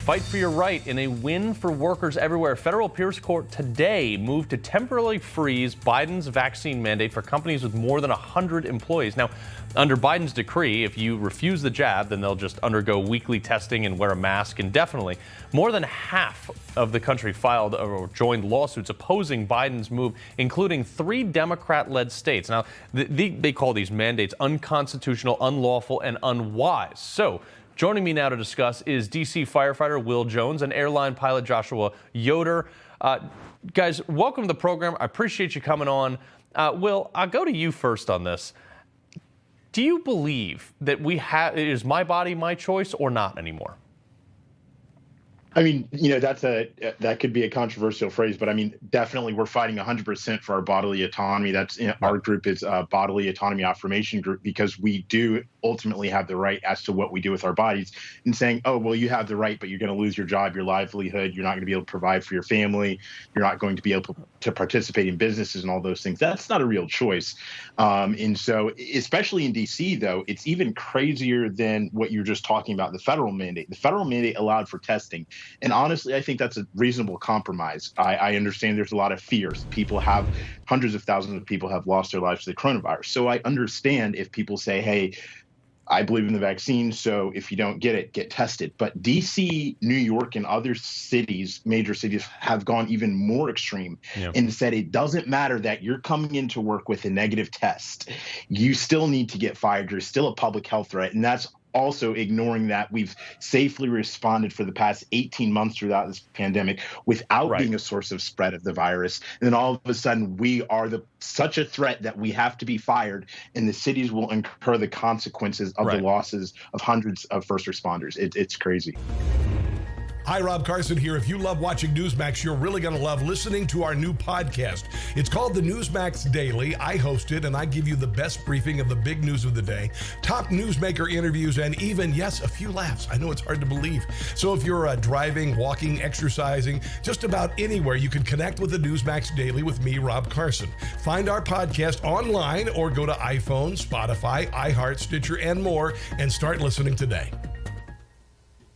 fight for your right in a win for workers everywhere. Federal appeals court today moved to temporarily freeze Biden's vaccine mandate for companies with more than 100 employees. Now, under Biden's decree, if you refuse the jab, then they'll just undergo weekly testing and wear a mask indefinitely. More than half of the country filed or joined lawsuits opposing Biden's move, including 3 Democrat-led states. Now, they call these mandates unconstitutional, unlawful, and unwise. So, joining me now to discuss is D.C. firefighter Will Jones and airline pilot Joshua Yoder. Guys, welcome to the program. I appreciate you coming on. Will, I'll go to you first on this. Do you believe that it is my body, my choice, or not anymore? I mean, that could be a controversial phrase, but I mean, definitely we're fighting 100% for our bodily autonomy. That's our group is Bodily Autonomy Affirmation Group, because we do ultimately have the right as to what we do with our bodies. And saying, oh, well, you have the right, but you're going to lose your job, your livelihood. You're not going to be able to provide for your family. You're not going to be able to participate in businesses and all those things. That's not a real choice. And so, especially in D.C., though, it's even crazier than what you're just talking about, the federal mandate. The federal mandate allowed for testing. And honestly, I think that's a reasonable compromise. I understand there's a lot of fears. Hundreds of thousands of people have lost their lives to the coronavirus. So I understand if people say, hey, I believe in the vaccine, so if you don't get it, get tested. But D.C., New York, and other cities, major cities, have gone even more extreme and said it doesn't matter that you're coming into work with a negative test. You still need to get fired. You're still a public health threat. And that's also ignoring that we've safely responded for the past 18 months throughout this pandemic without being a source of spread of the virus. And then all of a sudden we are such a threat that we have to be fired, and the cities will incur the consequences of the losses of hundreds of first responders. It's crazy. Hi, Rob Carson here. If you love watching Newsmax, you're really going to love listening to our new podcast. It's called the Newsmax Daily. I host it, and I give you the best briefing of the big news of the day, top newsmaker interviews, and even, yes, a few laughs. I know it's hard to believe. So if you're driving, walking, exercising, just about anywhere, you can connect with the Newsmax Daily with me, Rob Carson. Find our podcast online or go to iPhone, Spotify, iHeart, Stitcher, and more, and start listening today.